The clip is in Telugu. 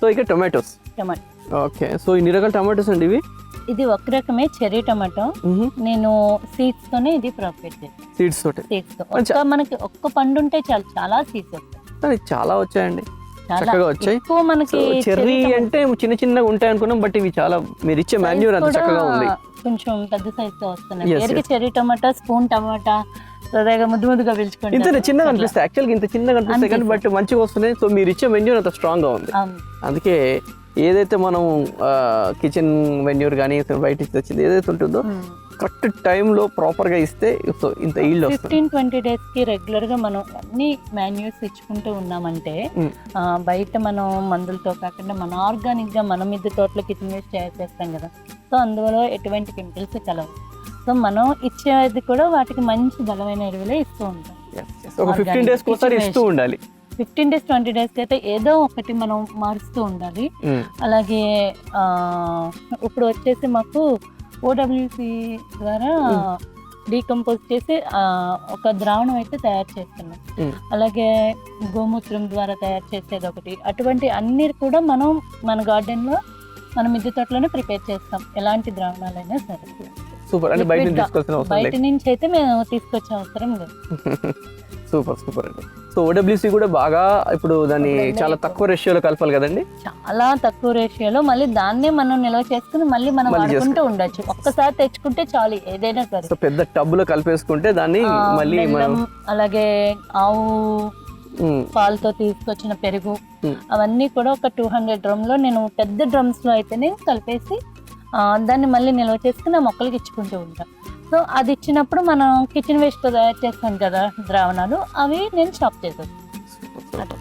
సో ఇక టొమాటోస్. టమాటో. ఓకే, సో ఇన్ని రకాల టొమాటోస్ అండి ఇవి? ఇది ఒక రకమే చెర్రీ టమాటో. నేను సీడ్స్ తోనే ఇది ప్రొపేర్ చేస్తాను. సీడ్స్ తోటే. సీడ్స్ తో మనకి ఒక్క పండు ఉంటే చాలు, చాలా సీడ్స్ వస్తాయి. చాలా వచ్చాయండి, చక్కగా వచ్చాయి. ఎక్కువ మనకి చెర్రీ అంటే చిన్న చిన్నగా ఉంటాయి అనుకున్నాం, బట్ ఇవి చాలా మీరు ఇచ్చే మాన్యూర్ అంత చక్కగా ఉంది. కొంచెం పెద్ద సైజ్ తో వస్తున్నాయి. పేరుకి చెర్రీ టమాటా, స్పూన్ టమాటా, సదాగా ముద్దు ముద్దుగా పిలుచుకుంటారు. ఇంత చిన్నగా అనిపిస్తాయి, యాక్చువల్గా ఇంత చిన్నగా అనిపిస్తాయి కానీ బట్ మంచిగా వస్తున్నాయి. సో మీరు ఇచ్చే మెన్యూర్ అంత స్ట్రాంగ్ గా ఉంది. అందుకే ఏదైతే మనం కిచెన్ మెన్యూర్ కానీ బయట తెచ్చింది ఏదైతే ఉంటుందో కరెక్ట్ టైంలో ప్రాపర్గా ఇస్తే ఇంత ఈల్డ్ వస్తుంది. 15-20 days కి రెగ్యులర్ గా మనం అన్ని మాన్యూర్స్ ఇచ్చుకుంటూ ఉన్నామంటే బయట మనం మందులతో కాకుండా మన ఆర్గానిక్ గా మన మిద్దె తోటలో కిచెన్ వేస్ట్ చేస్తాం కదా. సో అందువల్ల ఎటువంటి కెమికల్స్ కలవు. సో మనం ఇచ్చేది కూడా వాటికి మంచి బలమైన ఎరువులే ఇస్తూ ఉంటాం. ఒక 15 days ఒకసారి ఇస్తూ ఉండాలి. 15 days 20 days అయితే ఏదో ఒకటి మనం మారుస్తూ ఉండాలి. అలాగే ఇప్పుడు వచ్చేసి మాకు OWC ద్వారా డీకంపోజ్ చేసి ఒక ద్రావణం అయితే తయారు చేస్తున్నాం. అలాగే గోమూత్రం ద్వారా తయారు చేసేది ఒకటి. అటువంటి అన్ని కూడా మనం మన గార్డెన్ లో మన మిద్దె తోటలోనే ప్రిపేర్ చేస్తాం, ఎలాంటి ద్రావణాలైనా సరే. సూపర్ అండి, బయట నుంచి అయితే మేము తీసుకొచ్చే అవసరం లేదు. సూపర్ సూపర్ అండి. సో OWC కూడా బాగా ఇప్పుడు దాన్ని చాలా తక్కువ రేషియోలో కలపాలి కదండి? చాలా తక్కువ రేషియోలో, మళ్ళీ దాన్నే మనం నిల్వ చేసుకుని మళ్ళీ మనం వాడుకుంటూ ఉండొచ్చు. ఒక్కసారి తెచ్చుకుంటే చాలు ఏదైనా సరే. సో పెద్ద టబ్ లో కలిపేసుకుంటే దాన్ని మళ్ళీ అలాగే ఆవు పాలతో తీసుకొచ్చిన పెరుగు అవన్నీ కూడా ఒక 200 drums లో, నేను పెద్ద డ్రమ్స్ లో అయితేనే కలిపేసి దాన్ని మళ్ళీ నిల్వ చేసుకుని ఆ మొక్కలకి ఇచ్చుకుంటూ ఉంటాం. సో అది ఇచ్చినప్పుడు మనం కిచెన్ వేస్ట్ తో తయారు చేస్తాం కదా ద్రావణాలు, అవి నేను స్టాప్ చేసేస్తాను.